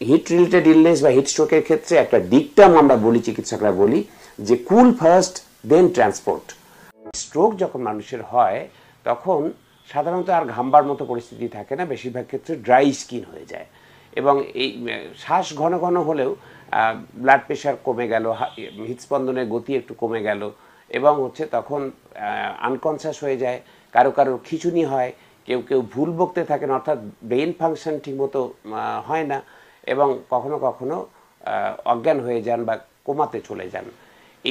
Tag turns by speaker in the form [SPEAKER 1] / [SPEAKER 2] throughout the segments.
[SPEAKER 1] Hit related illness বা hit স্ট্রোকের ক্ষেত্রে একটা ডিকটাম আমরা বলি, চিকিৎসকরা বলি যে কুল ফার্স্ট দেন ট্রান্সপোর্ট। স্ট্রোক যখন মানুষের হয় তখন সাধারণত আর ঘামবার মতো পরিস্থিতি থাকে না, বেশিরভাগ ক্ষেত্রে ড্রাই স্কিন হয়ে যায় এবং এই শ্বাস ঘন ঘন হলেও ব্লাড প্রেশার কমে গেল, হৃদস্পন্দনের গতি একটু কমে গেল এবং তখন আনকনসিয়াস হয়ে যায়, কারো কারো খিঁচুনি হয়, কেউ কেউ ভুল বকতে থাকেন, অর্থাৎ ব্রেন ফাংশন ঠিকমতো হয় না এবং কখনো কখনো অজ্ঞান হয়ে যান বা কোমাতে চলে যান।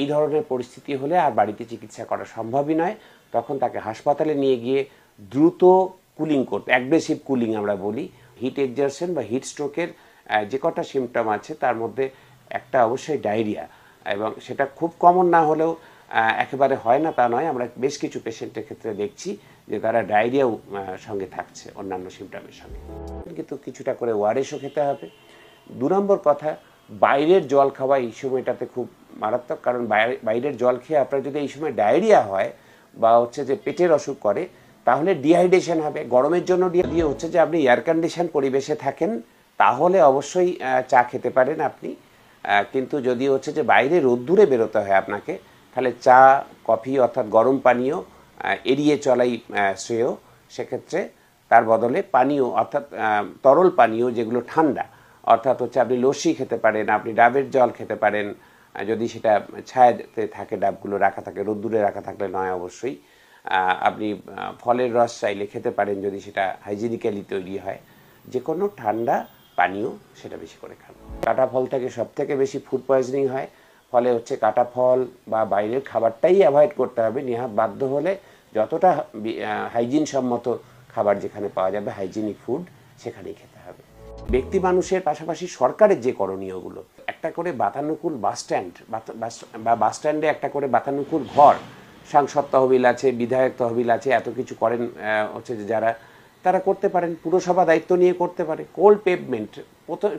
[SPEAKER 1] এই ধরনের পরিস্থিতি হলে আর বাড়িতে চিকিৎসা করা সম্ভবই নয়, তখন তাকে হাসপাতালে নিয়ে গিয়ে দ্রুত কুলিং করতে, অ্যাগ্রেসিভ কুলিং আমরা বলি। হিট এক্সারশন বা হিট স্ট্রোকের যে কটা সিমটম আছে তার মধ্যে একটা অবশ্যই ডায়রিয়া, এবং সেটা খুব কমন না হলেও একেবারে হয় না তা নয়। আমরা বেশ কিছু পেশেন্টের ক্ষেত্রে দেখছি যে তারা ডায়রিয়াও সঙ্গে থাকছে অন্যান্য সিমটমের সঙ্গে, কিন্তু কিছুটা করে ওআরএসও খেতে হবে। 2 নম্বর কথা, বাইরের জল খাওয়া এই সময়টাতে খুব মারাত্মক, কারণ বাইরের জল খেয়ে আপনার যদি এই সময় ডায়রিয়া হয় বা যে পেটের অসুখ করে তাহলে ডিহাইড্রেশন হবে। গরমের জন্য দিয়ে যে আপনি এয়ার কন্ডিশন পরিবেশে থাকেন তাহলে অবশ্যই চা খেতে পারেন আপনি, কিন্তু যদি যে বাইরে রোদ্দুরে বেরোতে হয় আপনাকে, তাহলে চা কফি অর্থাৎ গরম পানীয় এড়িয়ে চলাই শ্রেয়। সেক্ষেত্রে তার বদলে পানীয় অর্থাৎ তরল পানীয় যেগুলো ঠান্ডা, অর্থাৎ আপনি লস্যি খেতে পারেন, আপনি ডাবের জল খেতে পারেন, যদি সেটা ছায়াতে থাকে, ডাবগুলো রাখা থাকে, রোদ্দুরে রাখা থাকলে নয় অবশ্যই। আপনি ফলের রস চাইলে খেতে পারেন যদি সেটা হাইজিনিক্যালি তৈরি হয়। যে কোনো ঠান্ডা পানীয় সেটা বেশি করে খান। কাটা ফল থেকে সব থেকে বেশি ফুড পয়জনিং হয়, ফলে কাটা ফল বা বাইরের খাবারটাই অ্যাভয়েড করতে হবে। নেহাত বাধ্য হলে যতটা হাইজিন সম্মত খাবার যেখানে পাওয়া যাবে, হাইজিনিক ফুড, সেখানেই খেতে হবে। ব্যক্তি মানুষের পাশাপাশি সরকারের যে করণীয়গুলো, একটা করে বাতানুকূল বাসস্ট্যান্ড বা বাসস্ট্যান্ডে একটা করে বাতানুকূল ঘর, সাংসদ তহবিল আছে, বিধায়ক তহবিল আছে, এত কিছু করেন যে যারা, তারা করতে পারেন, পুরসভা দায়িত্ব নিয়ে করতে পারে। কোল্ড পেভমেন্ট,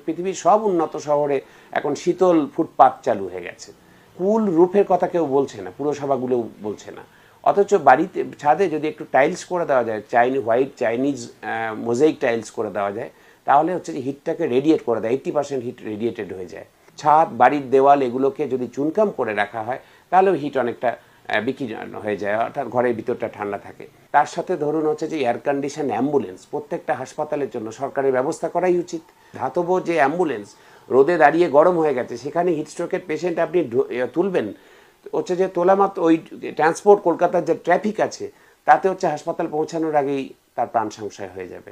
[SPEAKER 1] পৃথিবীর সব উন্নত শহরে এখন শীতল ফুটপাথ চালু হয়ে গেছে। কুল রুফের কথা কেউ বলছে না, পুরসভাগুলোও বলছে না, অথচ বাড়িতে ছাদে যদি একটু টাইলস করে দেওয়া যায়, হোয়াইট চাইনিজ মোজাইক টাইলস করে দেওয়া যায়, তাহলে যে হিটটাকে রেডিয়েট করে দেয়, 80% হিট রেডিয়েটেড হয়ে যায়। ছাদ, বাড়ির দেওয়াল এগুলোকে যদি চুনকাম করে রাখা হয় তাহলেও হিট অনেকটা বিকিরণ হয়ে যায়, অর্থাৎ ঘরের ভিতরটা ঠান্ডা থাকে। তার সাথে ধরুন যে এয়ার কন্ডিশন অ্যাম্বুলেন্স প্রত্যেকটা হাসপাতালের জন্য সরকারের ব্যবস্থা করাই উচিত। ধাতব যে অ্যাম্বুলেন্স রোদে দাঁড়িয়ে গরম হয়ে গেছে, সেখানে হিটস্ট্রোকের পেশেন্ট আপনি তুলবেন, যে তোলা মাত্র ওই ট্রান্সপোর্ট কলকাতার যে ট্রাফিক আছে তাতে হাসপাতাল পৌঁছানোর আগেই তার প্রাণ সংশয় হয়ে যাবে।